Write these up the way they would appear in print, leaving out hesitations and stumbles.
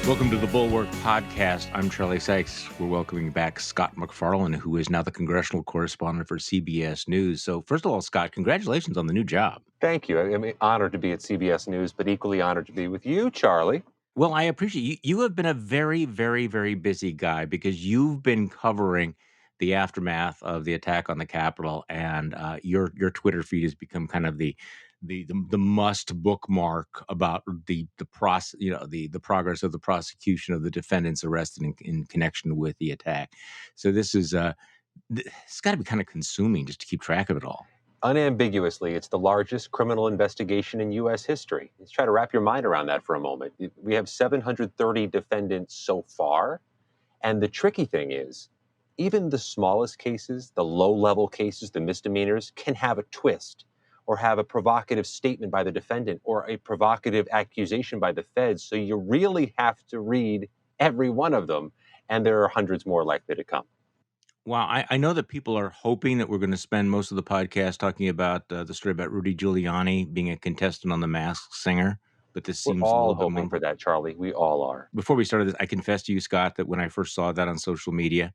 Welcome to the Bulwark podcast. I'm Charlie Sykes. We're welcoming back Scott MacFarlane, who is now the congressional correspondent for CBS News. So, first of all, Scott, congratulations on the new job. Thank you. I'm honored to be at CBS News, but equally honored to be with you, Charlie. Well, I appreciate you. You have been a very, very, very busy guy because you've been covering the aftermath of the attack on the Capitol, and your Twitter feed has become kind of the must bookmark about the process, the progress of the prosecution of the defendants arrested in connection with the attack. So this is it's got to be kind of consuming just to keep track of it all. Unambiguously, it's the largest criminal investigation in U.S. history. Let's try to wrap your mind around that for a moment. We have 730 defendants so far. And the tricky thing is, even the smallest cases, the low-level cases, the misdemeanors, can have a twist or have a provocative statement by the defendant or a provocative accusation by the feds. So you really have to read every one of them. And there are hundreds more likely to come. Wow, I know that people are hoping that we're going to spend most of the podcast talking about the story about Rudy Giuliani being a contestant on The Masked Singer, but this We're seems a all little bit hoping more. for that, Charlie. We all are. Before we started this, I confessed to you, Scott, that when I first saw that on social media,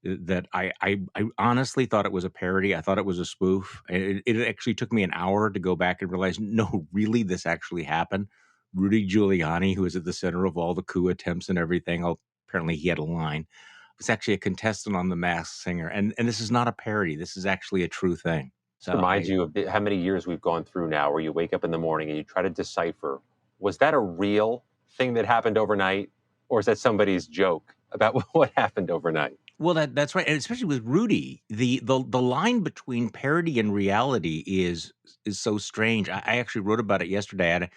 that I honestly thought it was a parody. I thought it was a spoof. It actually took me an hour to go back and realize, no, really, this actually happened. Rudy Giuliani, who was at the center of all the coup attempts and everything, apparently he had a line, was actually a contestant on The Masked Singer. And this is not a parody. This is actually a true thing. So Remind you of how many years we've gone through now where you wake up in the morning and you try to decipher, was that a real thing that happened overnight? Or is that somebody's joke about what happened overnight? well, that's right, and especially with Rudy, the line between parody and reality is so strange. I actually wrote about it yesterday.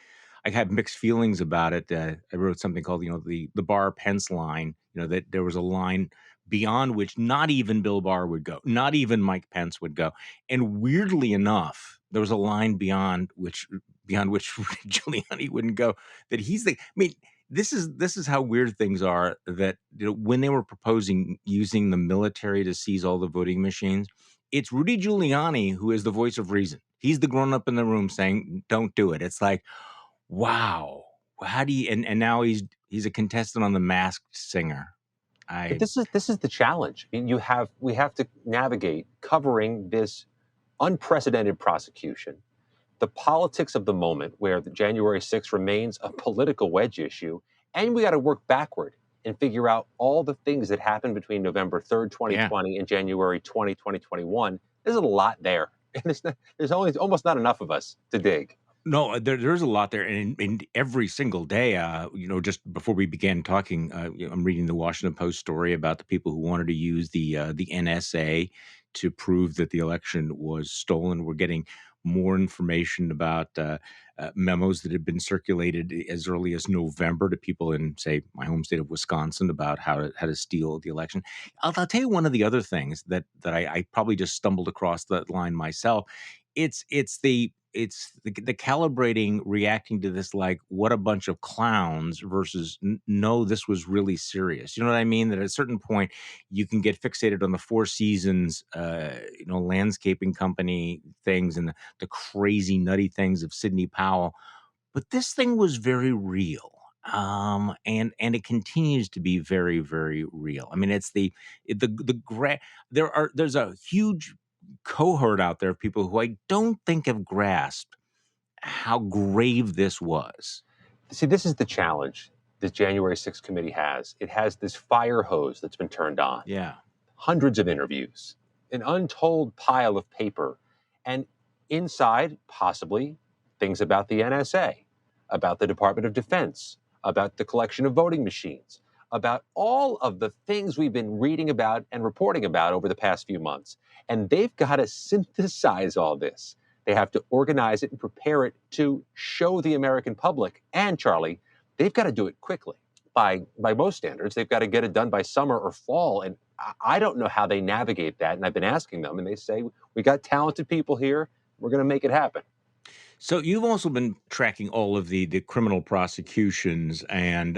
I had mixed feelings about it. I wrote something called, the Barr Pence line. That there was a line beyond which not even Bill Barr would go, not even Mike Pence would go, and weirdly enough, there was a line beyond which Rudy Giuliani wouldn't go. That he's the. I mean, this is how weird things are. That when they were proposing using the military to seize all the voting machines, it's Rudy Giuliani who is the voice of reason. He's the grown up in the room saying, "Don't do it." It's like, wow, how do you? And now he's a contestant on The Masked Singer. But I this is the challenge. I mean, we have to navigate covering this unprecedented prosecution, the politics of the moment where the January 6th remains a political wedge issue, and we got to work backward and figure out all the things that happened between November 3rd, Yeah. 2020 and January 20, 2021. There's a lot there. And there's only almost not enough of us to dig. No, there's a lot there, and every single day, just before we began talking, I'm reading the Washington Post story about the people who wanted to use the NSA to prove that the election was stolen. We're getting more information about memos that had been circulated as early as November to people in, say, my home state of Wisconsin about how to steal the election. I'll tell you one of the other things that I probably just stumbled across that line myself. It's the calibrating, reacting to this like what a bunch of clowns versus no, this was really serious. You know what I mean? That at a certain point you can get fixated on the Four Seasons, landscaping company things and the crazy nutty things of Sidney Powell, but this thing was very real. And it continues to be very, very real. I mean, it's there's a huge cohort out there of people who I don't think have grasped how grave this was. See, this is the challenge this January 6th committee has. It has this fire hose that's been turned on. Yeah. Hundreds of interviews, an untold pile of paper, and inside, possibly, things about the NSA, about the Department of Defense, about the collection of voting machines, about all of the things we've been reading about and reporting about over the past few months. And they've got to synthesize all this. They have to organize it and prepare it to show the American public. And Charlie, they've got to do it quickly. By most standards, they've got to get it done by summer or fall. And I don't know how they navigate that. And I've been asking them, and they say, we got talented people here. We're going to make it happen. So you've also been tracking all of the criminal prosecutions, and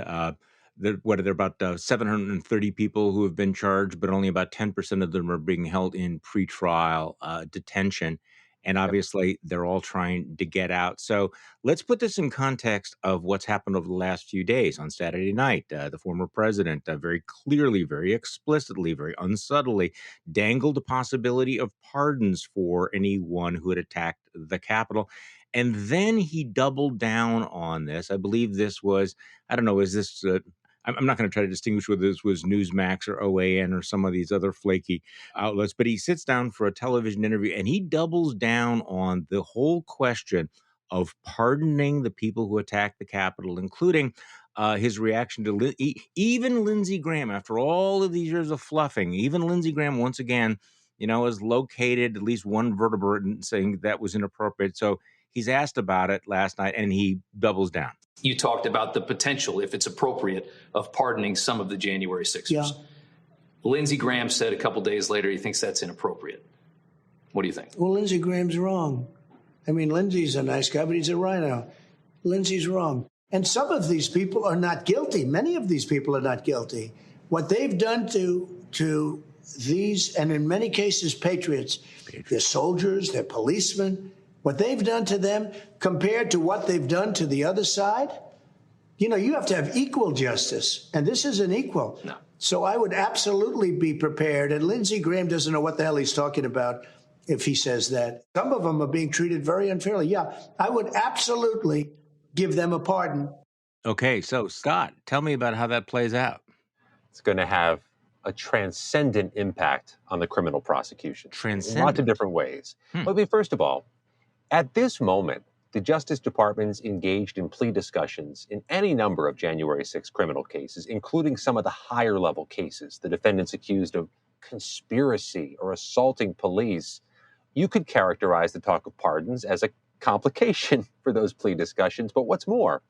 there are about 730 people who have been charged, but only about 10% of them are being held in pretrial detention. and Yep. obviously they're all trying to get out. So let's put this in context of what's happened over the last few days. On Saturday night, the former president very clearly, very explicitly, very unsubtly dangled the possibility of pardons for anyone who had attacked the Capitol. And then he doubled down on this. I believe this was, I don't know, is this, I'm not going to try to distinguish whether this was Newsmax or OAN or some of these other flaky outlets, but he sits down for a television interview and he doubles down on the whole question of pardoning the people who attacked the Capitol, including his reaction to even Lindsey Graham. After all of these years of fluffing, even Lindsey Graham once again, has located at least one vertebrae and saying that was inappropriate. So he's asked about it last night, and he doubles down. You talked about the potential, if it's appropriate, of pardoning some of the January 6ers. Yeah. Lindsey Graham said a couple days later he thinks that's inappropriate. What do you think? Well, Lindsey Graham's wrong. I mean, Lindsey's a nice guy, but he's a rhino. Lindsey's wrong. And some of these people are not guilty. Many of these people are not guilty. What they've done to these, and in many cases, patriots, they're soldiers, they're policemen, what they've done to them compared to what they've done to the other side, you have to have equal justice, and this isn't equal. No. So I would absolutely be prepared, and Lindsey Graham doesn't know what the hell he's talking about if he says that. Some of them are being treated very unfairly. Yeah, I would absolutely give them a pardon. Okay, so Scott, tell me about how that plays out. It's going to have a transcendent impact on the criminal prosecution. Transcendent? In lots of different ways. But first of all, at this moment, the Justice Department's engaged in plea discussions in any number of January 6 criminal cases, including some of the higher level cases, the defendants accused of conspiracy or assaulting police. You could characterize the talk of pardons as a complication for those plea discussions. But what's more,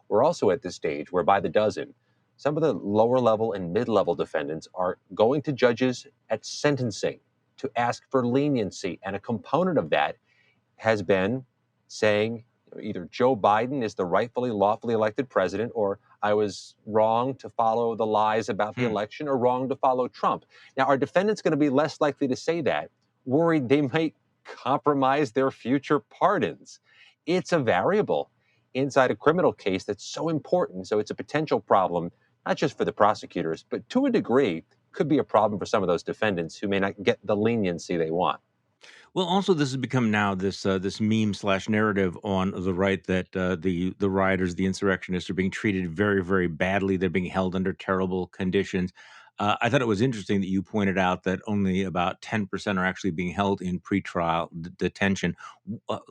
we're also at this stage where by the dozen, some of the lower level and mid-level defendants are going to judges at sentencing to ask for leniency. And a component of that has been saying either Joe Biden is the rightfully, lawfully elected president, or I was wrong to follow the lies about the election, or wrong to follow Trump. Now, are defendants going to be less likely to say that, worried they might compromise their future pardons? It's a variable inside a criminal case that's so important. So it's a potential problem, not just for the prosecutors, but to a degree could be a problem for some of those defendants who may not get the leniency they want. Well, also, this has become now this meme / narrative on the right that the rioters, the insurrectionists, are being treated very, very badly. They're being held under terrible conditions. I thought it was interesting that you pointed out that only about 10% are actually being held in pretrial detention.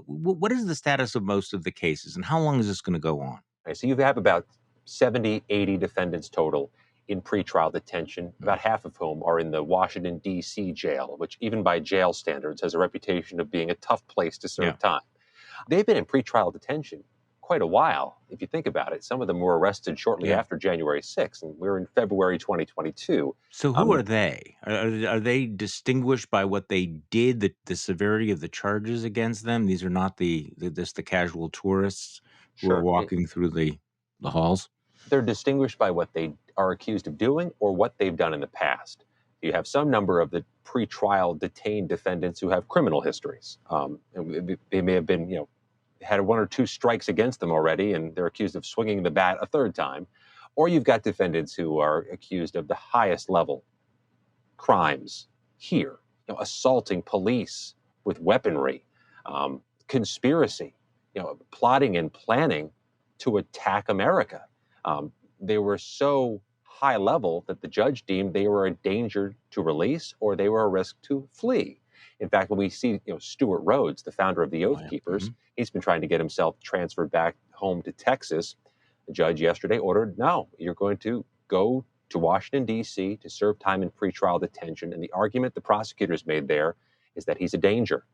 What is the status of most of the cases, and how long is this going to go on? So you have about 70, 80 defendants total in pretrial detention, about half of whom are in the Washington, D.C. jail, which even by jail standards has a reputation of being a tough place to serve time. They've been in pretrial detention quite a while, if you think about it. Some of them were arrested shortly after January 6th, and we're in February 2022. So who are they? Are they distinguished by what they did, the severity of the charges against them? These are not the casual tourists who are walking through the halls? They're distinguished by what they are accused of doing or what they've done in the past. You have some number of the pretrial detained defendants who have criminal histories. And they may have been, had one or two strikes against them already, and they're accused of swinging the bat a third time. Or you've got defendants who are accused of the highest level crimes here, assaulting police with weaponry, conspiracy, plotting and planning to attack America. They were so high level that the judge deemed they were a danger to release or they were a risk to flee. In fact, when we see Stuart Rhodes, the founder of the Oath Keepers, he's been trying to get himself transferred back home to Texas. The judge yesterday ordered, no, you're going to go to Washington, D.C. to serve time in pretrial detention. And the argument the prosecutors made there is that he's a danger.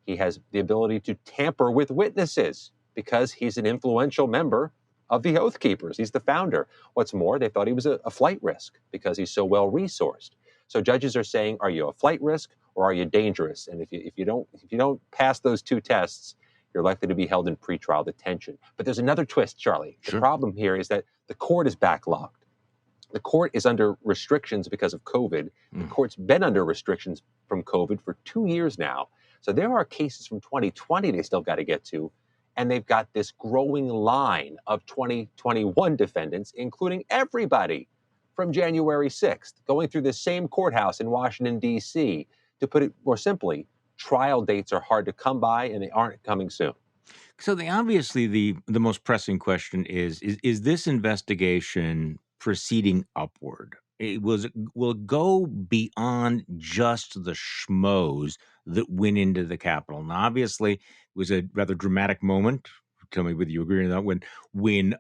He has the ability to tamper with witnesses because he's an influential member of the Oath Keepers. He's the founder. What's more, they thought he was a flight risk because he's so well resourced. So judges are saying, are you a flight risk or are you dangerous? And if you don't pass those two tests, you're likely to be held in pretrial detention. But there's another twist, Charlie. The problem here is that the court is backlogged. The court is under restrictions because of COVID. The court's been under restrictions from COVID for 2 years now. So there are cases from 2020 they still got to get to. And they've got this growing line of 2021 defendants, including everybody from January 6th, going through the same courthouse in Washington, D.C. To put it more simply, trial dates are hard to come by, and they aren't coming soon. So obviously the most pressing question is this investigation proceeding upward? Will it go beyond just the schmoes that went into the Capitol? Now, obviously, it was a rather dramatic moment. Tell me whether you agree or not. When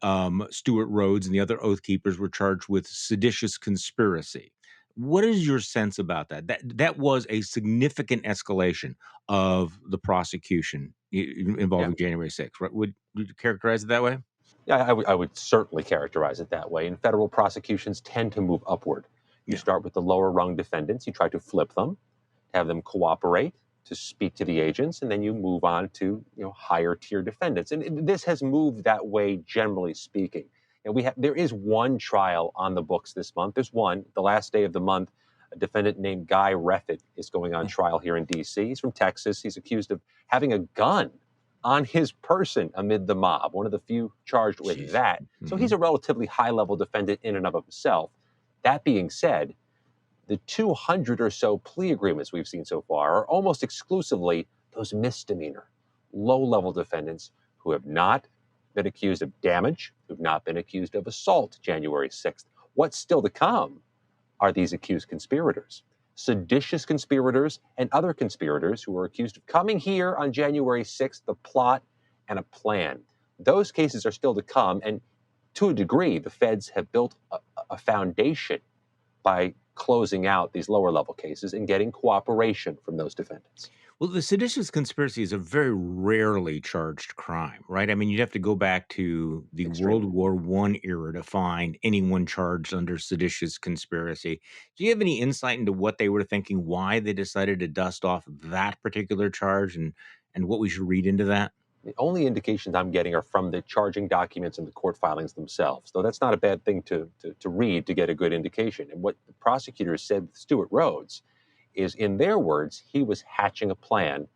Stuart Rhodes and the other Oath Keepers were charged with seditious conspiracy. What is your sense about that? That was a significant escalation of the prosecution Yeah. involving January 6th. Right? Would you characterize it that way? Yeah, I would certainly characterize it that way. And federal prosecutions tend to move upward. You Yeah. start with the lower rung defendants, you try to flip them, have them cooperate to speak to the agents, and then you move on to higher tier defendants. And this has moved that way, generally speaking. And there is one trial on the books this month. There's one, the last day of the month. A defendant named Guy Reffitt is going on trial here in D.C. He's from Texas. He's accused of having a gun on his person amid the mob, one of the few charged with Jeez. that. So he's a relatively high-level defendant in and of himself. That being said, the 200 or so plea agreements we've seen so far are almost exclusively those misdemeanor, low-level defendants who have not been accused of damage, who've not been accused of assault January 6th. What's still to come are these accused conspirators, seditious conspirators and other conspirators who were accused of coming here on January 6th, the plot and a plan. Those cases are still to come. And to a degree, the feds have built a foundation by closing out these lower level cases and getting cooperation from those defendants. Well, the seditious conspiracy is a very rarely charged crime, right? I mean, you'd have to go back to the World Extremely. War I era to find anyone charged under seditious conspiracy. Do you have any insight into what they were thinking, why they decided to dust off that particular charge, and what we should read into that? The only indications I'm getting are from the charging documents and the court filings themselves, though that's not a bad thing to read to get a good indication. And what the prosecutors said with Stuart Rhodes is, in their words, he was hatching a plan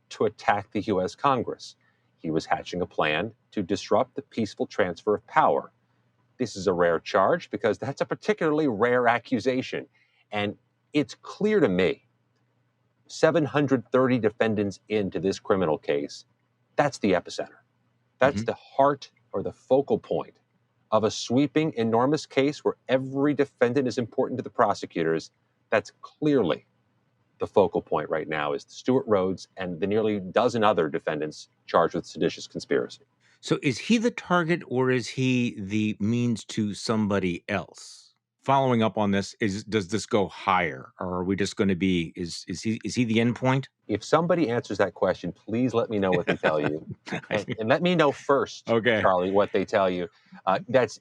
to attack the U.S. Congress. He was hatching a plan to disrupt the peaceful transfer of power. This is a rare charge because that's a particularly rare accusation. And it's clear to me, 730 defendants into this criminal case, that's the epicenter. That's the heart or the focal point of a sweeping, enormous case where every defendant is important to the prosecutors. That's clearly the focal point right now, is Stuart Rhodes and the nearly dozen other defendants charged with seditious conspiracy. So is he the target or is he the means to somebody else? Following up on this, does this go higher, or are we just going to be is he the end point? If somebody answers that question, please let me know what they tell you, and let me know first, Okay. Charlie, what they tell you. That's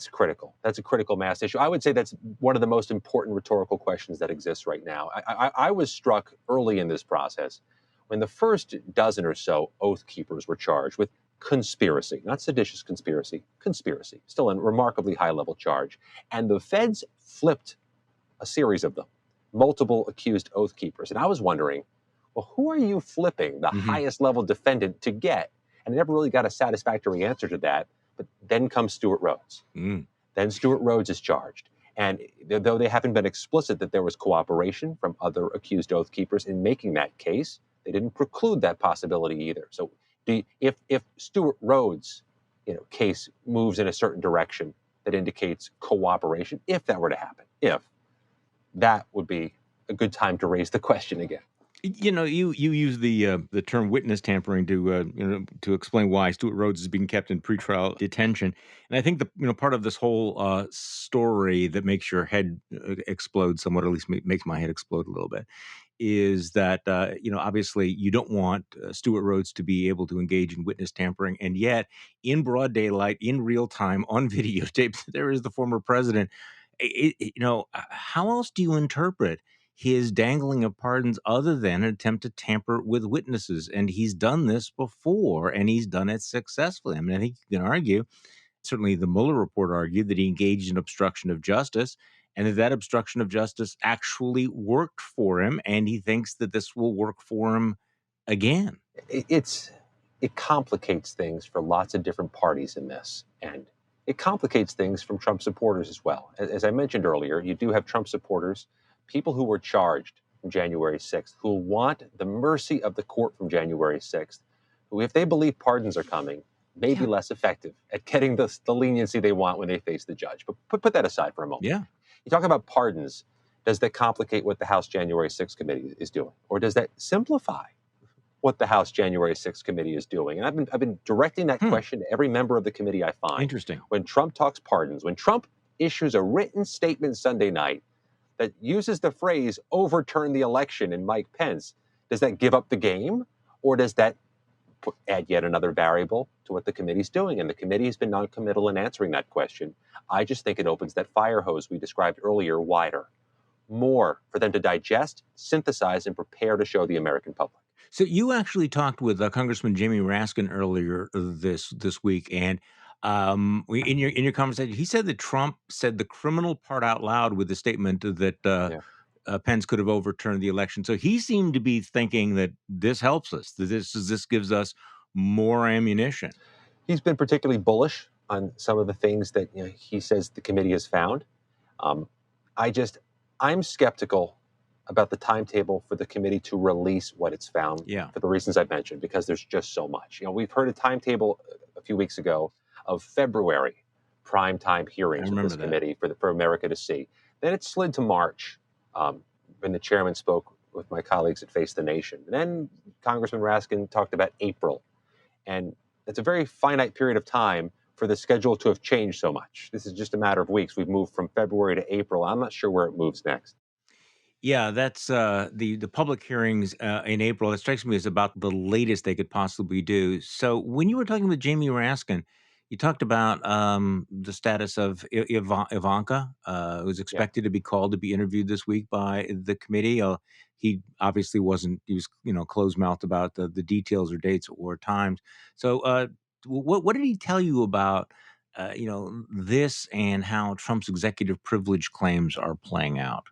critical. That's a critical mass issue. I would say that's one of the most important rhetorical questions that exists right now. I was struck early in this process when the first dozen or so Oath Keepers were charged with conspiracy, not seditious conspiracy, conspiracy, still a remarkably high-level charge. And the feds flipped a series of them, multiple accused Oath Keepers. And I was wondering, well, who are you flipping the highest level defendant to get? And I never really got a satisfactory answer to that. But then comes Stuart Rhodes. Then Stuart Rhodes is charged. And though they haven't been explicit that there was cooperation from other accused Oath Keepers in making that case, they didn't preclude that possibility either. So if Stuart Rhodes' case moves in a certain direction that indicates cooperation, if that were to happen, that would be a good time to raise the question again. You use the term witness tampering to explain why Stuart Rhodes is being kept in pretrial detention, and I think the part of this whole story that makes your head explode somewhat, or at least makes my head explode a little bit, is that obviously you don't want Stuart Rhodes to be able to engage in witness tampering, and yet in broad daylight, in real time, on videotape, there is the former president. How else do you interpret his dangling of pardons other than an attempt to tamper with witnesses? And he's done this before, and he's done it successfully. I mean, I think you can argue, certainly the Mueller report argued, that he engaged in obstruction of justice, and that obstruction of justice actually worked for him, and he thinks that this will work for him again. It's it complicates things for lots of different parties in this, and it complicates things from Trump supporters as well. As I mentioned earlier, you do have Trump supporters, people who were charged from January 6th, who want the mercy of the court from January 6th, who, if they believe pardons are coming, may be Yeah. less effective at getting the leniency they want when they face the judge. But put that aside for a moment. Yeah. You talk about pardons. Does that complicate what the House January 6th committee is doing? Or does that simplify what the House January 6th committee is doing? And I've been directing that Hmm. question to every member of the committee I find. Interesting. When Trump talks pardons, when Trump issues a written statement Sunday night that uses the phrase overturn the election in Mike Pence, does that give up the game? Or does that add yet another variable to what the committee's doing? And the committee has been noncommittal in answering that question. I just think it opens that fire hose we described earlier wider. More for them to digest, synthesize, and prepare to show the American public. So you actually talked with Congressman Jamie Raskin earlier this week, and in your conversation, he said that Trump said the criminal part out loud with the statement that Yeah. Pence could have overturned the election. So he seemed to be thinking that this helps us. That this gives us more ammunition. He's been particularly bullish on some of the things that he says the committee has found. Um, I just, I'm skeptical about the timetable for the committee to release what it's found Yeah, for the reasons I mentioned, because there's just so much. We've heard a timetable a few weeks ago of February primetime I hearings with remember this that. committee for America to see. Then it slid to March when the chairman spoke with my colleagues at Face the Nation. And then Congressman Raskin talked about April. And it's a very finite period of time for the schedule to have changed so much. This is just a matter of weeks. We've moved from February to April. I'm not sure where it moves next. Yeah, that's the public hearings in April. It strikes me as about the latest they could possibly do. So when you were talking with Jamie Raskin, you talked about the status of Ivanka, who's Yeah. expected to be called to be interviewed this week by the committee. He obviously wasn't. He was closed mouthed about the details or dates or times. So what did he tell you about this and how Trump's executive privilege claims are playing out?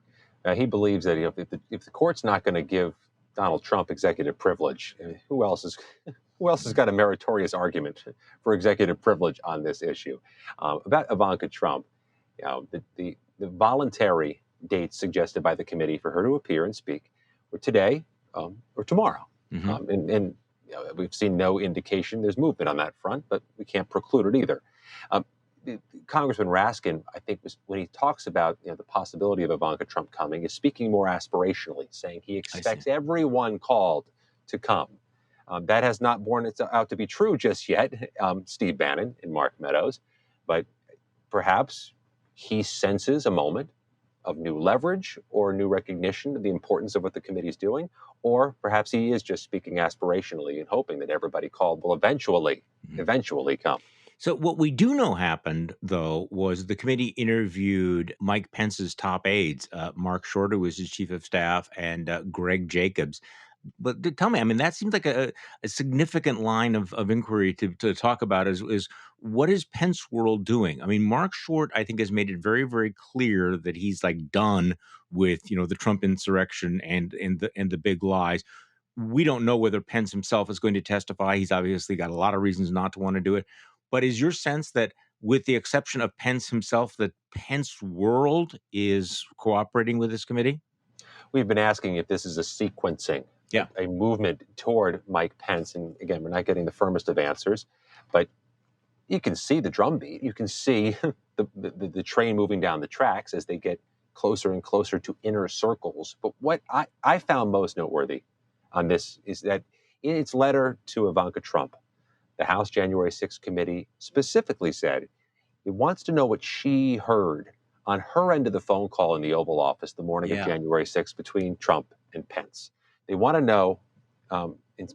He believes that if the court's not going to give Donald Trump executive privilege, who else has got a meritorious argument for executive privilege on this issue? About Ivanka Trump, the voluntary dates suggested by the committee for her to appear and speak were today or tomorrow. Hmm. And we've seen no indication there's movement on that front, but we can't preclude it either. Um, Congressman Raskin, I think, when he talks about the possibility of Ivanka Trump coming, is speaking more aspirationally, saying he I see. expects everyone called to come. That has not borne it out to be true just yet, Steve Bannon and Mark Meadows, but perhaps he senses a moment of new leverage or new recognition of the importance of what the committee is doing, or perhaps he is just speaking aspirationally and hoping that everybody called will Mhm. eventually come. So what we do know happened, though, was the committee interviewed Mike Pence's top aides, Mark Short, who was his chief of staff, and Greg Jacobs. But tell me, I mean, that seems like a significant line of inquiry to talk about is what is Pence world doing? I mean, Mark Short, I think, has made it very, very clear that he's like done with the Trump insurrection and the big lies. We don't know whether Pence himself is going to testify. He's obviously got a lot of reasons not to want to do it. But is your sense that, with the exception of Pence himself, that Pence world is cooperating with this committee? We've been asking if this is a sequencing, Yeah. a movement toward Mike Pence. And again, we're not getting the firmest of answers, but you can see the drumbeat. You can see the train moving down the tracks as they get closer and closer to inner circles. But what I found most noteworthy on this is that in its letter to Ivanka Trump, the House January 6th committee specifically said it wants to know what she heard on her end of the phone call in the Oval Office the morning of Yeah. January 6th between Trump and Pence. They want to know,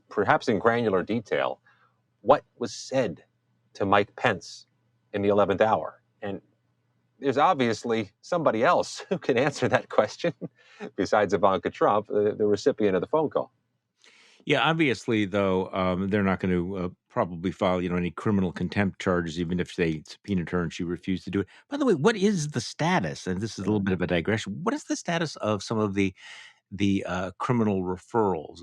perhaps in granular detail, what was said to Mike Pence in the 11th hour. And there's obviously somebody else who can answer that question besides Ivanka Trump, the recipient of the phone call. Yeah, obviously, though, they're not going to probably file, any criminal contempt charges, even if they subpoenaed her and she refused to do it. By the way, what is the status? And this is a little bit of a digression. What is the status of some of the the criminal referrals.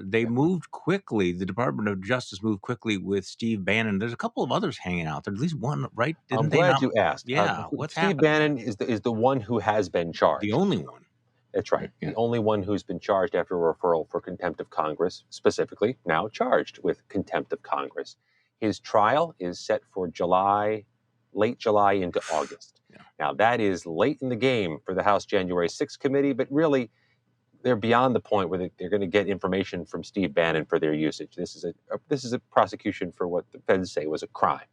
They moved quickly. The Department of Justice moved quickly with Steve Bannon. There's a couple of others hanging out there. At least one, right? I'm Didn't they glad not? you asked. Yeah. What's Steve happening there? Bannon is the one who has been The charged. only one. That's right. Right, yeah. The only one who's been charged after a referral for contempt of Congress, specifically now charged with contempt of Congress. His trial is set for July, late July into August. Yeah. Now, that is late in the game for the House January 6th committee, but really, they're beyond the point where they're going to get information from Steve Bannon for their usage. This is a prosecution for what the feds say was a crime.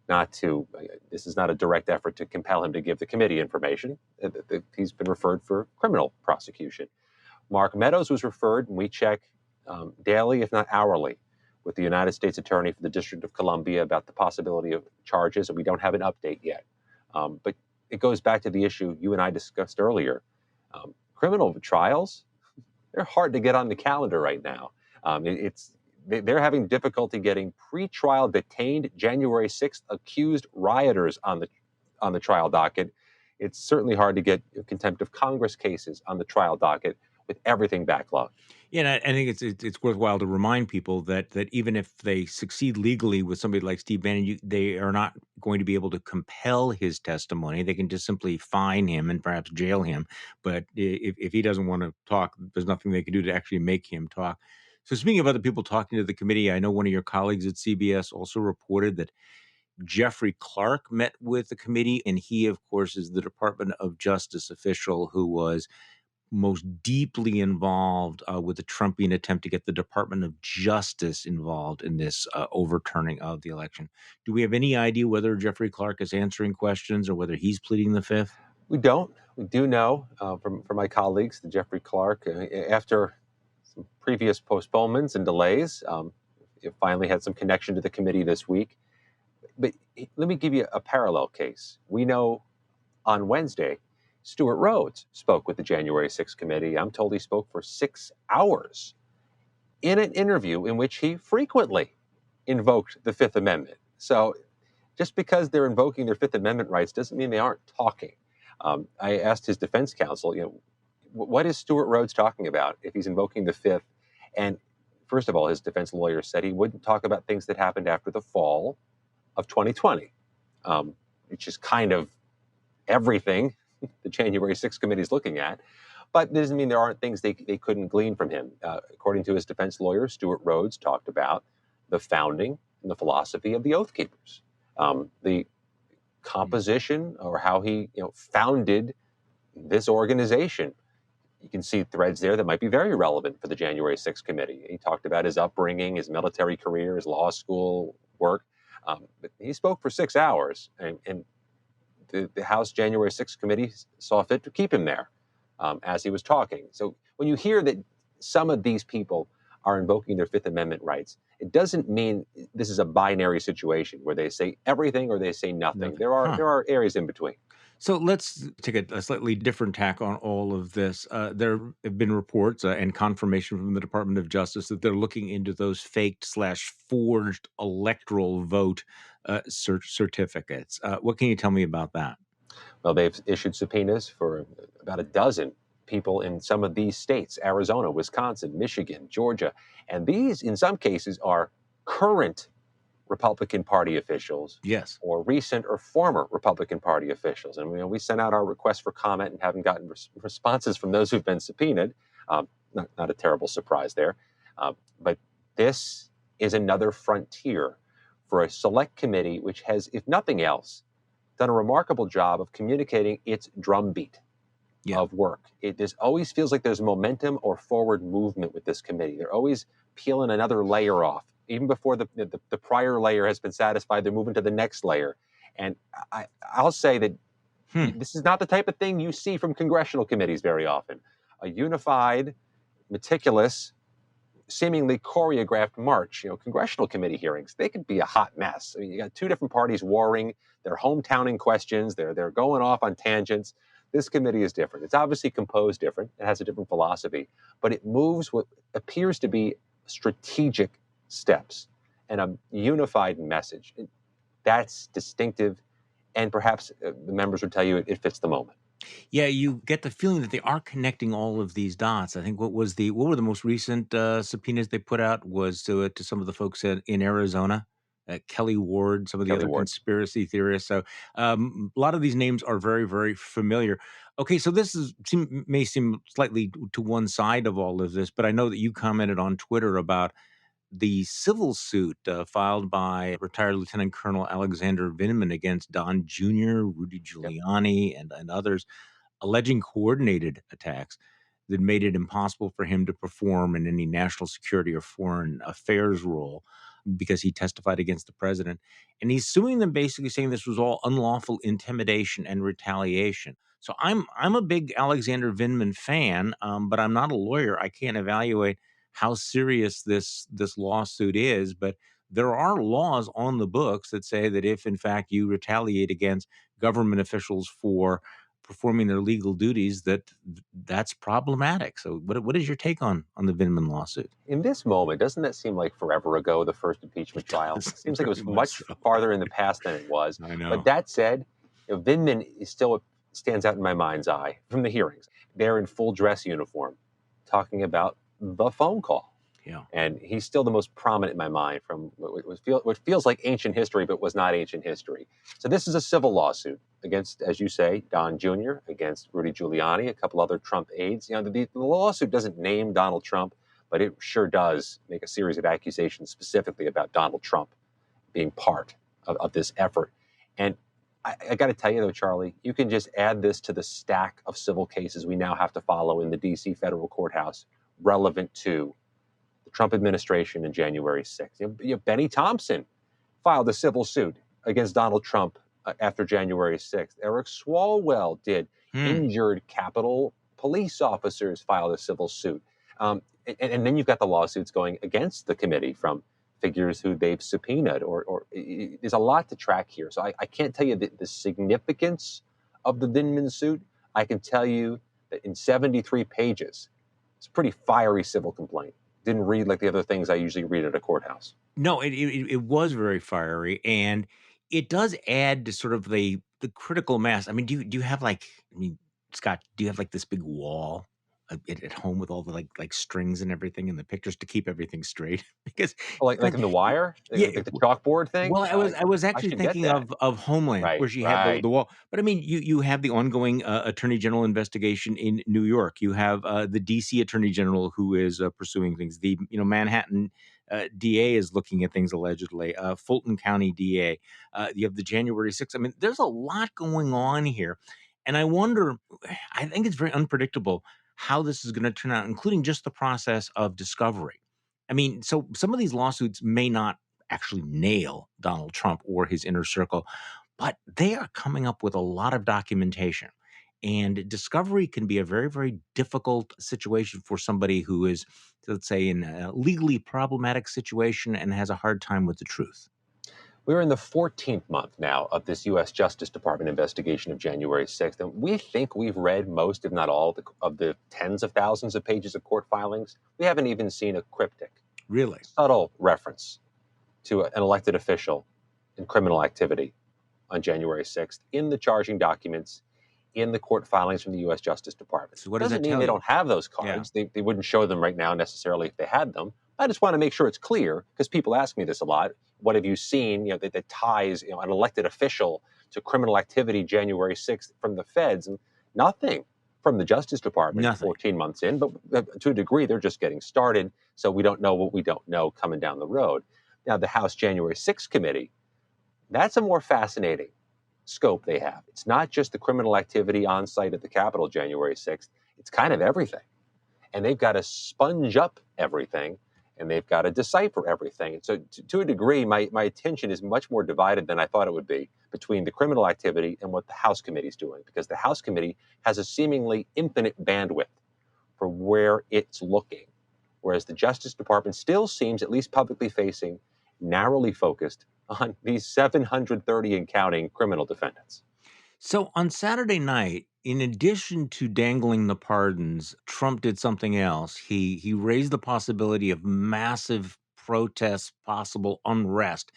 This is not a direct effort to compel him to give the committee information. He's been referred for criminal prosecution. Mark Meadows was referred, and we check daily, if not hourly, with the United States Attorney for the District of Columbia about the possibility of charges, and we don't have an update yet. But it goes back to the issue you and I discussed earlier. Criminal trials, they're hard to get on the calendar right now. They're having difficulty getting pre-trial detained January 6th accused rioters on the trial docket. It's certainly hard to get contempt of Congress cases on the trial docket with everything backlogged. Yeah, and I think it's worthwhile to remind people that even if they succeed legally with somebody like Steve Bannon, they are not going to be able to compel his testimony. They can just simply fine him and perhaps jail him. But if he doesn't want to talk, there's nothing they can do to actually make him talk. So speaking of other people talking to the committee, I know one of your colleagues at CBS also reported that Jeffrey Clark met with the committee, and he, of course, is the Department of Justice official who was most deeply involved with the Trumpian attempt to get the Department of Justice involved in this overturning of the election. Do we have any idea whether Jeffrey Clark is answering questions or whether he's pleading the fifth? We don't. We do know from my colleagues that Jeffrey Clark, after some previous postponements and delays, it finally had some connection to the committee this week. But let me give you a parallel case. We know on Wednesday, Stuart Rhodes spoke with the January 6th committee. I'm told he spoke for 6 hours in an interview in which he frequently invoked the Fifth Amendment. So just because they're invoking their Fifth Amendment rights doesn't mean they aren't talking. I asked his defense counsel, what is Stuart Rhodes talking about if he's invoking the Fifth? And first of all, his defense lawyer said he wouldn't talk about things that happened after the fall of 2020, which is kind of everything the January 6th committee is looking at. But that doesn't mean there aren't things they couldn't glean from him. According to his defense lawyer, Stuart Rhodes talked about the founding and the philosophy of the Oath Keepers, the composition or how he founded this organization. You can see threads there that might be very relevant for the January 6th committee. He talked about his upbringing, his military career, his law school work. But he spoke for 6 hours, and the House January 6th committee saw fit to keep him there as he was talking. So when you hear that some of these people are invoking their Fifth Amendment rights, it doesn't mean this is a binary situation where they say everything or they say nothing. There are areas in between. So let's take a slightly different tack on all of this. There have been reports and confirmation from the Department of Justice that they're looking into those faked/forged electoral vote certificates. What can you tell me about that? Well, they've issued subpoenas for about a dozen people in some of these states: Arizona, Wisconsin, Michigan, Georgia. And these, in some cases, are current Republican Party officials, Yes, or recent or former Republican Party officials. And we sent out our request for comment and haven't gotten responses from those who've been subpoenaed. Not a terrible surprise there. But this is another frontier for a select committee which has, if nothing else, done a remarkable job of communicating its drumbeat of work. It always feels like there's momentum or forward movement with this committee. They're always peeling another layer off. Even before the prior layer has been satisfied, they're moving to the next layer. And I'll say that this is not the type of thing you see from congressional committees very often. A unified, meticulous, seemingly choreographed march. Congressional committee hearings, they could be a hot mess. I mean, you got two different parties warring, they're hometowning questions, they're going off on tangents. This committee is different. It's obviously composed different. It has a different philosophy, but it moves what appears to be strategic steps and a unified message. That's distinctive, and perhaps the members would tell you it fits the moment. Yeah, you get the feeling that they are connecting all of these dots. I think what were the most recent subpoenas they put out was to some of the folks in Arizona, Kelly Ward, some of the Kelly other Ward. conspiracy theorists. So a lot of these names are very, very familiar. Okay, so may seem slightly to one side of all of this, but I know that you commented on Twitter about the civil suit filed by retired Lieutenant Colonel Alexander Vindman against Don Jr., Rudy Yep. Giuliani, and others, alleging coordinated attacks that made it impossible for him to perform in any national security or foreign affairs role because he testified against the president. And he's suing them, basically saying this was all unlawful intimidation and retaliation. So I'm a big Alexander Vindman fan, but I'm not a lawyer. I can't evaluate how serious this lawsuit is, but there are laws on the books that say that if in fact you retaliate against government officials for performing their legal duties, that's problematic. So what is your take on the Vindman lawsuit? In this moment, doesn't that seem like forever ago, the first impeachment It trial? does, It seems like it very was much much so. farther in the past than it was. I But know. that said, Vindman is still what stands out in my mind's eye from the hearings. They're in full dress uniform talking about the phone call. Yeah. And he's still the most prominent in my mind from what feels like ancient history, but was not ancient history. So this is a civil lawsuit against, as you say, Don Jr., against Rudy Giuliani, a couple other Trump aides. The lawsuit doesn't name Donald Trump, but it sure does make a series of accusations specifically about Donald Trump being part of this effort. And I got to tell you, though, Charlie, you can just add this to the stack of civil cases we now have to follow in the D.C. federal courthouse relevant to the Trump administration in January 6th. Benny Thompson filed a civil suit against Donald Trump after January 6th. Eric Swalwell did. Hmm. Injured Capitol police officers filed a civil suit. And then you've got the lawsuits going against the committee from figures who they've subpoenaed, or there's a lot to track here. So I can't tell you the significance of the Vindman suit. I can tell you that in 73 pages, it's a pretty fiery civil complaint. Didn't read like the other things I usually read at a courthouse. No, it was very fiery, and it does add to sort of the critical mass. I mean, do you have Scott, do you have like this big wall at home with all the like strings and everything and the pictures to keep everything straight? Because Oh, you've like got in The Wire, yeah. like the chalkboard thing. Well, I was I actually should get thinking that. of Homeland, Right, where she had the right. the wall. But I mean, you have the ongoing Attorney General investigation in New York. You have the D.C. Attorney General who is pursuing things. The Manhattan DA is looking at things allegedly. Fulton County DA. You have the January 6th. I mean, there's a lot going on here, and I wonder. I think it's very unpredictable how this is going to turn out, including just the process of discovery. I mean, so some of these lawsuits may not actually nail Donald Trump or his inner circle, but they are coming up with a lot of documentation. And discovery can be a very, very difficult situation for somebody who is, let's say, in a legally problematic situation and has a hard time with the truth. We're in the 14th month now of this U.S. Justice Department investigation of January 6th, and we think we've read most, if not all, of the tens of thousands of pages of court filings. We haven't even seen a cryptic, Really? subtle reference to an elected official in criminal activity on January 6th in the charging documents, in the court filings from the U.S. Justice Department. So what does Doesn't that mean tell they you? don't have those Yeah. cards. They wouldn't show them right now necessarily if they had them. I just want to make sure it's clear because people ask me this a lot. What have you seen, that ties, an elected official to criminal activity January 6th from the feds? And nothing from the Justice Department Nothing. 14 months in, but to a degree, they're just getting started. So we don't know what we don't know coming down the road. Now, the House January 6th committee, that's a more fascinating scope they have. It's not just the criminal activity on site at the Capitol January 6th, it's kind of everything. And they've got to sponge up everything and they've got to decipher everything. And so, to a degree, my attention is much more divided than I thought it would be between the criminal activity and what the House committee is doing, because the House committee has a seemingly infinite bandwidth for where it's looking, whereas the Justice Department still seems, at least publicly facing, narrowly focused on these 730 and counting criminal defendants. So on Saturday night, in addition to dangling the pardons, Trump did something else. He raised the possibility of massive protests, possible unrest,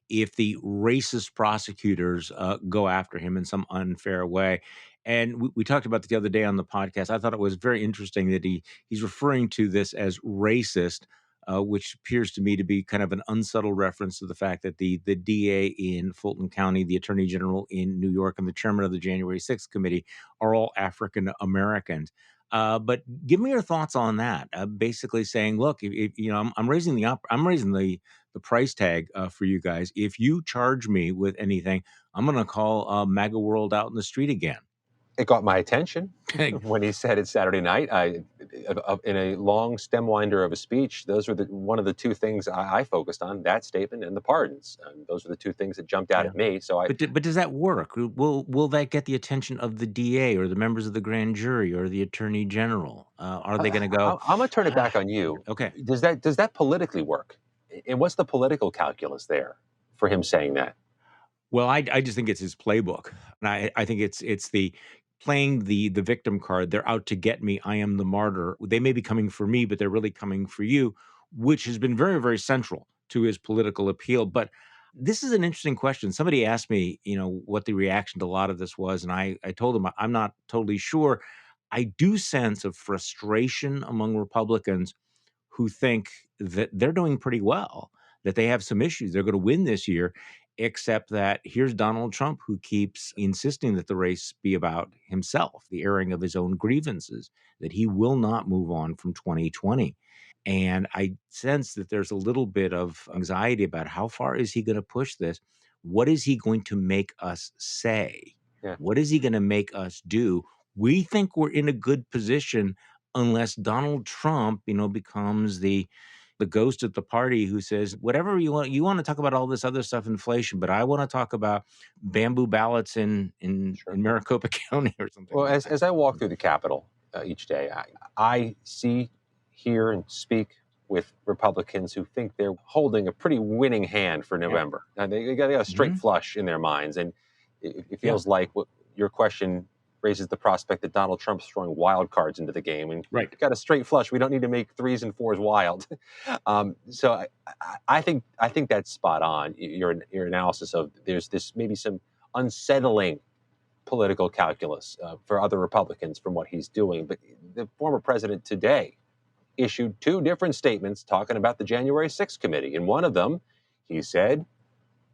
if the racist prosecutors go after him in some unfair way. And we talked about it the other day on the podcast. I thought it was very interesting that he's referring to this as racist, which appears to me to be kind of an unsubtle reference to the fact that the DA in Fulton County, the Attorney General in New York, and the chairman of the January 6th committee are all African Americans. But give me your thoughts on that. Basically saying, look, if, you know, I'm raising the price tag for you guys. If you charge me with anything, I'm going to call MAGA World out in the street again. It got my attention when he said it Saturday night. In a long stem winder of a speech, those were one of the two things I focused on: that statement and the pardons. Those were the two things that jumped out Yeah. at me. So But does that work? Will that get the attention of the DA or the members of the grand jury or the attorney general? Are they going to go? I'm going to turn it back on you. Okay. Does that politically work? And what's the political calculus there for him saying that? Well, I just think it's his playbook, and I think it's the playing the victim card. They're out to get me. I am the martyr. They may be coming for me, but they're really coming for you, which has been very, very central to his political appeal. But this is an interesting question. Somebody asked me, you know, what the reaction to a lot of this was, and I told them I'm not totally sure. I do sense a frustration among Republicans who think that they're doing pretty well, that they have some issues. They're going to win this year, except that here's Donald Trump, who keeps insisting that the race be about himself, the airing of his own grievances, that he will not move on from 2020. And I sense that there's a little bit of anxiety about how far is he going to push this? What is he going to make us say? Yeah. What is he going to make us do? We think we're in a good position unless Donald Trump, you know, becomes the ghost at the party who says, whatever you want to talk about all this other stuff, inflation, but I want to talk about bamboo ballots in Sure. Maricopa County or something. Well, like that. as I walk through the Capitol each day, I see, hear, and speak with Republicans who think they're holding a pretty winning hand for November. Now, they got a straight flush in their minds, and it feels like what your question raises the prospect that Donald Trump's throwing wild cards into the game, and Right. got a straight flush. We don't need to make threes and fours wild. So I think that's spot on. Your analysis of there's this maybe some unsettling political calculus for other Republicans from what he's doing. But the former president today issued two different statements talking about the January 6th committee. In one of them, he said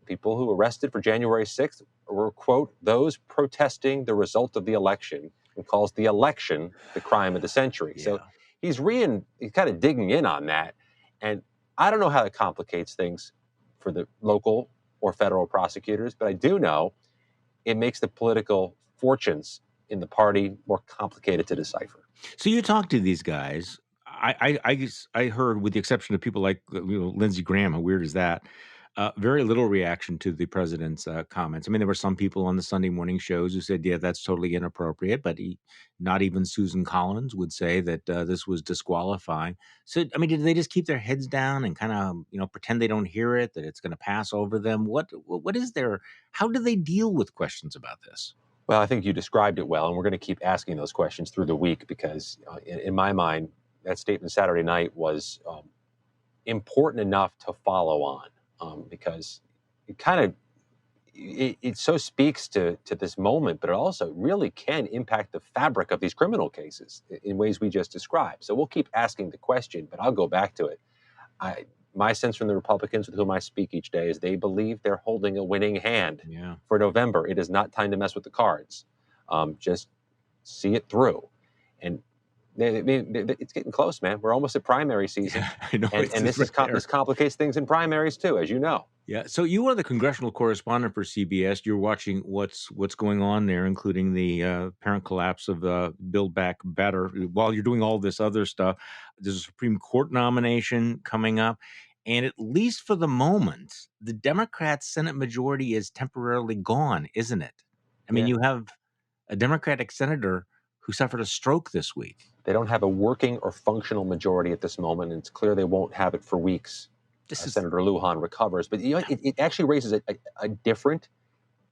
people who arrested for January 6th were, quote, those protesting the result of the election, and calls the election the crime of the century. Yeah. So he's kind of digging in on that. And I don't know how that complicates things for the local or federal prosecutors, but I do know it makes the political fortunes in the party more complicated to decipher. So you talk to these guys. I heard, with the exception of people like Lindsey Graham, how weird is that? Very little reaction to the president's comments. I mean, there were some people on the Sunday morning shows who said, "Yeah, that's totally inappropriate," but not even Susan Collins would say that this was disqualifying. So, I mean, did they just keep their heads down and kind of pretend they don't hear it, that it's going to pass over them? What is their? How do they deal with questions about this? Well, I think you described it well, and we're going to keep asking those questions through the week because, in my mind, that statement Saturday night was important enough to follow on because it so speaks to this moment, but it also really can impact the fabric of these criminal cases in ways we just described. So we'll keep asking the question, but I'll go back to it. My sense from the Republicans with whom I speak each day is they believe they're holding a winning hand for November. It is not time to mess with the cards. Just see it through. And it's getting close, man. We're almost at primary season. Yeah, I know. And this complicates things in primaries too, as you know. Yeah. So you are the congressional correspondent for CBS. You're watching what's going on there, including the apparent collapse of Build Back Better. While you're doing all this other stuff, there's a Supreme Court nomination coming up. And at least for the moment, the Democrat Senate majority is temporarily gone, isn't it? I mean, you have a Democratic senator who suffered a stroke this week. They don't have a working or functional majority at this moment, and it's clear they won't have it for weeks. Senator Lujan recovers. But it actually raises a different,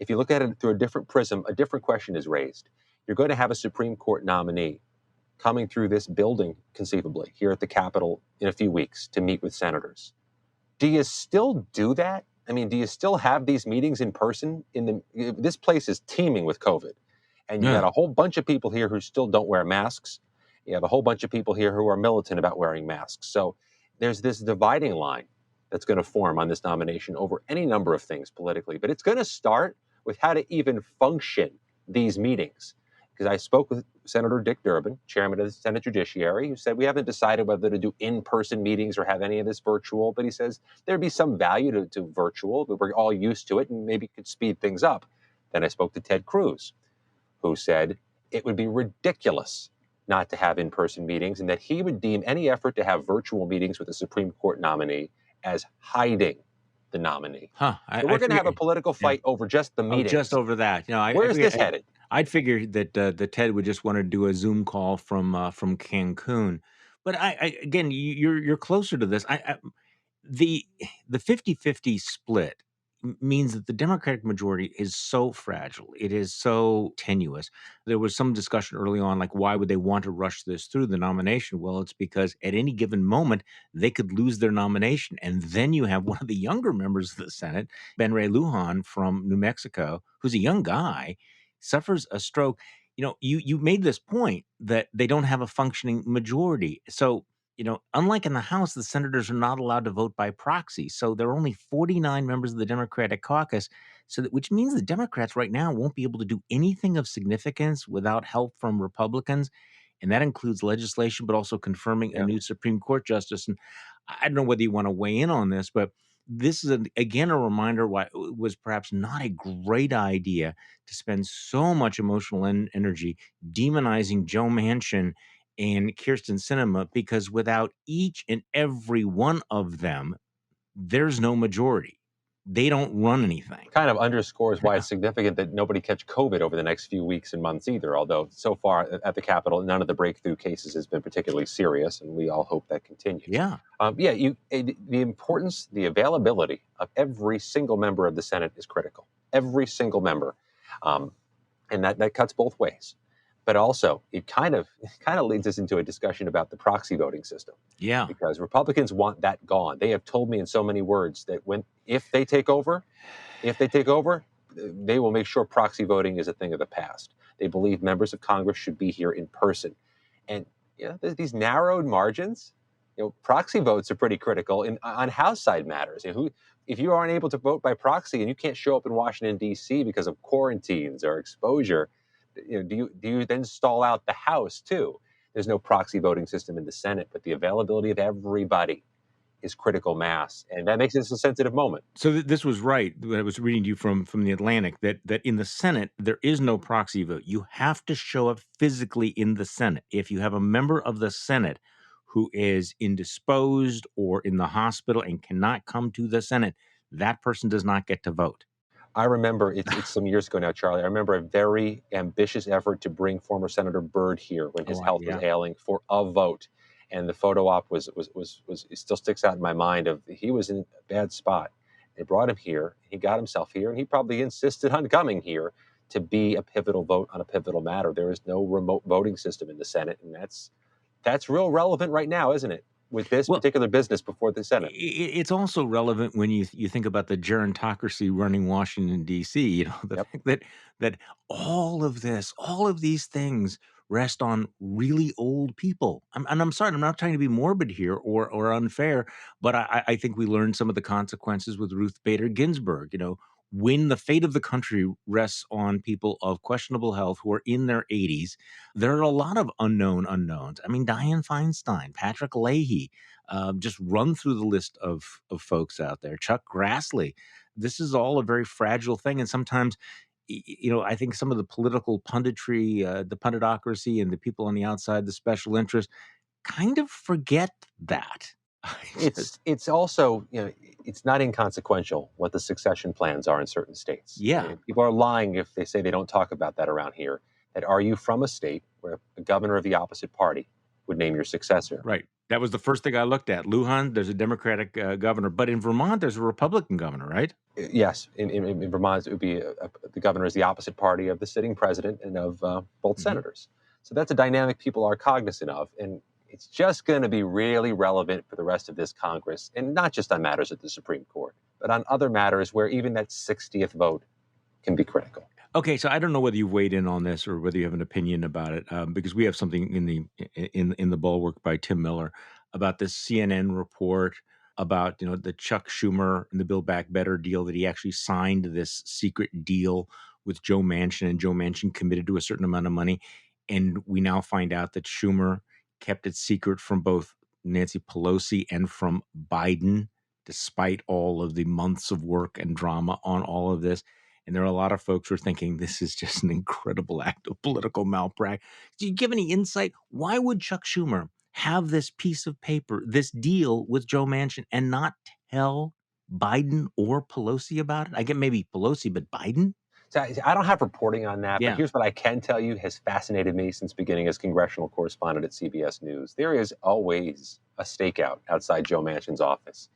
if you look at it through a different prism, a different question is raised. You're going to have a Supreme Court nominee coming through this building, conceivably, here at the Capitol in a few weeks to meet with senators. Do you still do that? I mean, do you still have these meetings in person? This place is teeming with COVID. And you got a whole bunch of people here who still don't wear masks. You have a whole bunch of people here who are militant about wearing masks. So there's this dividing line that's going to form on this nomination over any number of things politically. But it's going to start with how to even function these meetings. Because I spoke with Senator Dick Durbin, chairman of the Senate Judiciary, who said we haven't decided whether to do in-person meetings or have any of this virtual. But he says there'd be some value to virtual, but we're all used to it and maybe could speed things up. Then I spoke to Ted Cruz, who said it would be ridiculous not to have in-person meetings and that he would deem any effort to have virtual meetings with a Supreme Court nominee as hiding the nominee. So we're going to have a political fight over just the meetings. Just over that. Where is this headed? I'd figured that the Ted would just want to do a Zoom call from Cancun. But again, you're closer to this. The 50-50 split means that the Democratic majority is so fragile. It is so tenuous. There was some discussion early on, like, why would they want to rush this through the nomination? Well, it's because at any given moment, they could lose their nomination. And then you have one of the younger members of the Senate, Ben Ray Lujan from New Mexico, who's a young guy, suffers a stroke. You made this point that they don't have a functioning majority. So, unlike in the House, the senators are not allowed to vote by proxy. So there are only 49 members of the Democratic caucus, which means the Democrats right now won't be able to do anything of significance without help from Republicans. And that includes legislation, but also confirming a new Supreme Court justice. And I don't know whether you want to weigh in on this, but this is, again, a reminder why it was perhaps not a great idea to spend so much emotional energy demonizing Joe Manchin and Kirsten Sinema, because without each and every one of them, there's no majority. They don't run anything. Kind of underscores why it's significant that nobody catch COVID over the next few weeks and months either, although so far at the Capitol, none of the breakthrough cases has been particularly serious, and we all hope that continues. The importance, the availability of every single member of the Senate is critical. Every single member. And that cuts both ways. But also, it kind of leads us into a discussion about the proxy voting system. Yeah. Because Republicans want that gone. They have told me in so many words that if they take over, they will make sure proxy voting is a thing of the past. They believe members of Congress should be here in person. And these narrowed margins, proxy votes are pretty critical on House side matters. If you aren't able to vote by proxy and you can't show up in Washington, D.C. because of quarantines or exposure, do you then stall out the House too? There's no proxy voting system in the Senate, but the availability of everybody is critical mass, and that makes this a sensitive moment. So this was right when I was reading to you from the Atlantic that in the Senate there is no proxy vote. You have to show up physically in the Senate. If you have a member of the Senate who is indisposed or in the hospital and cannot come to the Senate, that person does not get to vote. I remember, it's some years ago now, Charlie, I remember a very ambitious effort to bring former Senator Byrd here when his health was ailing for a vote. And the photo op was it still sticks out in my mind of he was in a bad spot. They brought him here, he got himself here, and he probably insisted on coming here to be a pivotal vote on a pivotal matter. There is no remote voting system in the Senate, and that's real relevant right now, isn't it? With this particular business before the Senate. It's also relevant when you think about the gerontocracy running Washington, D.C., the fact that all of these things rest on really old people. I'm sorry, I'm not trying to be morbid here or unfair, but I think we learned some of the consequences with Ruth Bader Ginsburg. When the fate of the country rests on people of questionable health who are in their 80s, there are a lot of unknowns. I mean, Dianne Feinstein, Patrick Leahy, just run through the list of folks out there. Chuck Grassley. This is all a very fragile thing. And sometimes, I think some of the political punditry, the punditocracy and the people on the outside, the special interest, kind of forget that. It's also, it's not inconsequential what the succession plans are in certain states. Yeah. People are lying if they say they don't talk about that around here. That are you from a state where a governor of the opposite party would name your successor? Right. That was the first thing I looked at. Lujan, there's a Democratic governor, but in Vermont, there's a Republican governor, right? Yes. In Vermont, it would be the governor is the opposite party of the sitting president and of both senators. So that's a dynamic people are cognizant of. And it's just going to be really relevant for the rest of this Congress, and not just on matters at the Supreme Court, but on other matters where even that 60th vote can be critical. Okay, so I don't know whether you've weighed in on this or whether you have an opinion about it, because we have something in the Bulwark by Tim Miller about this CNN report about the Chuck Schumer and the Build Back Better deal, that he actually signed this secret deal with Joe Manchin, and Joe Manchin committed to a certain amount of money, and we now find out that Schumer kept it secret from both Nancy Pelosi and from Biden, despite all of the months of work and drama on all of this. And there are a lot of folks who are thinking this is just an incredible act of political malpractice. Do you give any insight? Why would Chuck Schumer have this piece of paper, this deal with Joe Manchin, and not tell Biden or Pelosi about it? I get maybe Pelosi, but Biden? So I don't have reporting on that, but Yeah. here's what I can tell you has fascinated me since beginning as congressional correspondent at CBS News. There is always a stakeout outside Joe Manchin's office.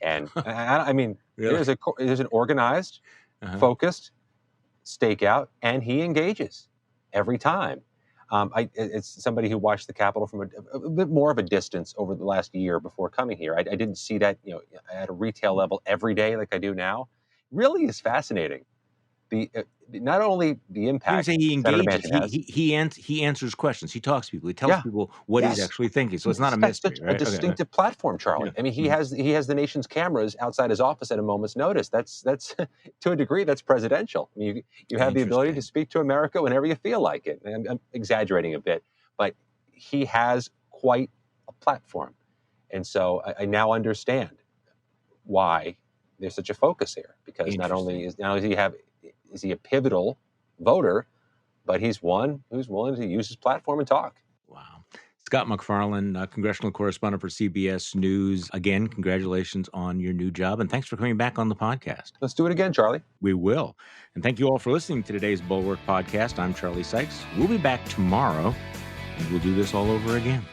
And I mean, Really? there's an organized, Uh-huh. focused stakeout, and he engages every time. It's somebody who watched the Capitol from a bit more of a distance over the last year before coming here. I didn't see that at a retail level every day like I do now. Really is fascinating. Not only the You didn't impact say he Senator engages. Manchin has. He answers questions. He talks to people. He tells Yeah. people what he's Yes. actually thinking. So it's not a That's mystery, such a right? Okay. distinctive platform, Charlie. Yeah. I mean, he has the nation's cameras outside his office at a moment's notice. That's to a degree that's presidential. I mean, you have the ability to Interesting. speak to America whenever you feel like it. And I'm exaggerating a bit, but he has quite a platform, and so I now understand why there's such a focus here. Because not only is he a pivotal voter, but he's one who's willing to use his platform and talk. Wow. Scott MacFarlane, congressional correspondent for CBS News. Again, congratulations on your new job, and thanks for coming back on the podcast. Let's do it again, Charlie. We will. And thank you all for listening to today's Bulwark podcast. I'm Charlie Sykes. We'll be back tomorrow, and we'll do this all over again.